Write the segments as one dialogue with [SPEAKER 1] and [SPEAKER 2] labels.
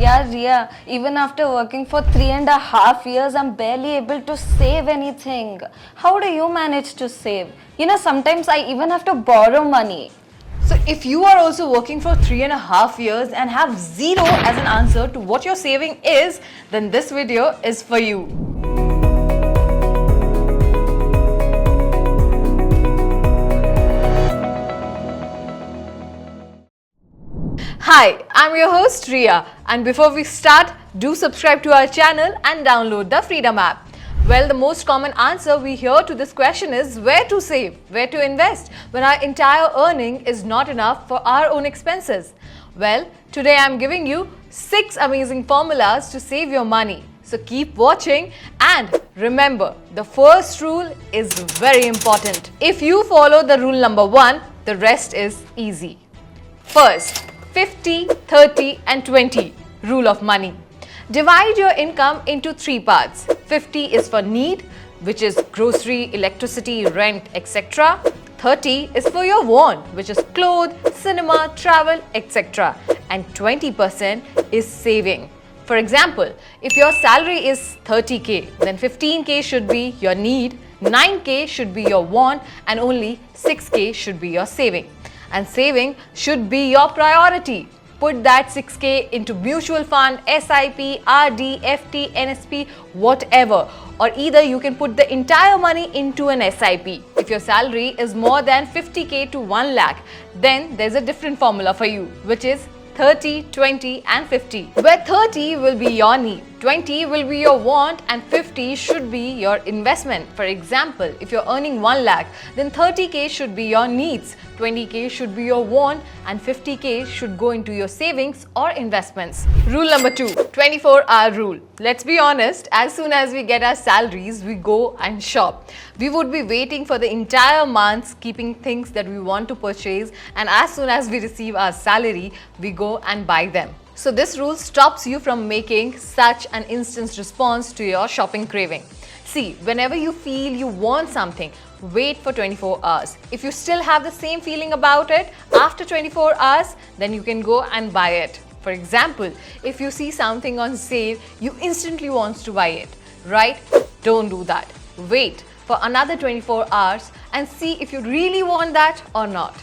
[SPEAKER 1] Yeah, Ria, even after working for 3.5 years, I'm barely able to save anything. How do you manage to save? Sometimes I even have to borrow money.
[SPEAKER 2] So if you are also working for 3.5 years and have zero as an answer to what your saving is, then this video is for you. Hi, I'm your host Ria, and before we start, do subscribe to our channel and download the Freedom app. Well, the most common answer we hear to this question is where to save, where to invest when our entire earning is not enough for our own expenses. Well, today I'm giving you 6 amazing formulas to save your money. So keep watching and remember, the first rule is very important. If you follow the rule number 1, the rest is easy. First, 50, 30 and 20 rule of money. Divide your income into 3 parts. 50 is for need, which is grocery, electricity, rent, etc. 30 is for your want, which is clothes, cinema, travel, etc. And 20% is saving. For example, if your salary is 30k, then 15k should be your need, 9k should be your want, and only 6k should be your saving. And saving should be your priority. Put that 6k into mutual fund, SIP, RD, FT, NSP, whatever. Or either you can put the entire money into an SIP. If your salary is more than 50k to 1 lakh, then there's a different formula for you, which is 30, 20 and 50. Where 30 will be your need, 20 will be your want and 50 should be your investment. For example, if you're earning 1 lakh, then 30k should be your needs, 20k should be your want and 50k should go into your savings or investments. Rule number 2, 24-hour rule. Let's be honest, as soon as we get our salaries, we go and shop. We would be waiting for the entire month, keeping things that we want to purchase, and as soon as we receive our salary, we go and buy them. So this rule stops you from making such an instant response to your shopping craving. See, whenever you feel you want something, wait for 24 hours. If you still have the same feeling about it after 24 hours, then you can go and buy it. For example, if you see something on sale, you instantly want to buy it, right? Don't do that. Wait for another 24 hours and see if you really want that or not.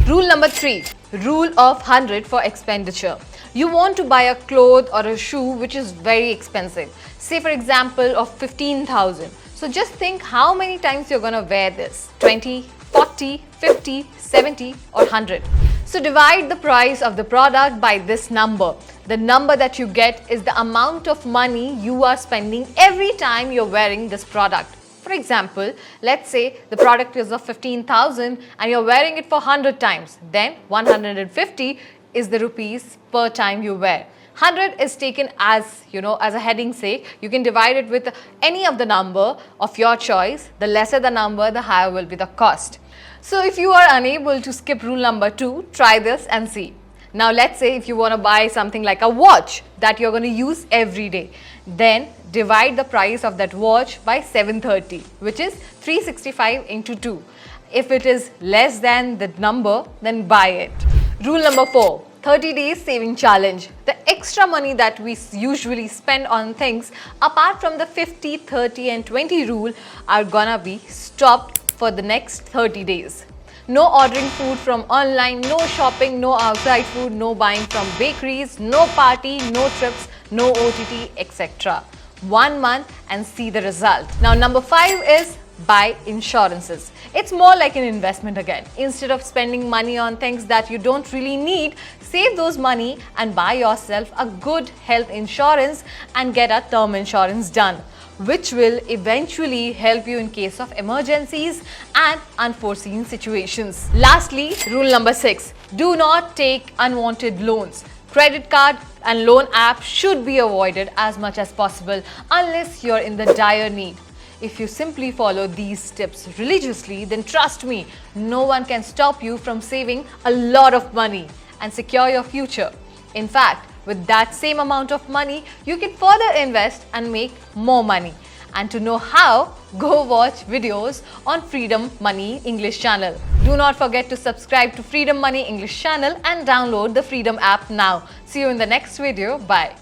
[SPEAKER 2] Rule number 3, rule of 100 for expenditure. You want to buy a cloth or a shoe which is very expensive. Say for example of 15,000. So just think how many times you're gonna wear this. 20, 40, 50, 70 or 100. So divide the price of the product by this number. The number that you get is the amount of money you are spending every time you're wearing this product. For example, let's say the product is of 15,000 and you're wearing it for 100 times. Then 150 is the rupees per time you wear. 100 is taken as, as a heading sake. You can divide it with any of the number of your choice. The lesser the number, the higher will be the cost. So if you are unable to skip rule number 2, try this and see. Now let's say if you want to buy something like a watch that you're going to use every day, then divide the price of that watch by 730, which is 365 into 2. If it is less than the number, then buy it. Rule number 4, 30 days saving challenge. The extra money that we usually spend on things apart from the 50, 30 and 20 rule are gonna be stopped for the next 30 days. No ordering food from online, no shopping, no outside food, no buying from bakeries, no party, no trips, no OTT, etc. 1 month and see the result. Now number 5 is buy insurances. It's more like an investment again. Instead of spending money on things that you don't really need, save those money and buy yourself a good health insurance and get a term insurance done, which will eventually help you in case of emergencies and unforeseen situations. Lastly, rule number 6, do not take unwanted loans. Credit card and loan apps should be avoided as much as possible unless you're in the dire need. If you simply follow these tips religiously, then trust me, no one can stop you from saving a lot of money and secure your future. In fact, with that same amount of money, you can further invest and make more money. And to know how, go watch videos on Freedom Money English channel. Do not forget to subscribe to Freedom Money English channel and download the Freedom app now. See you in the next video. Bye.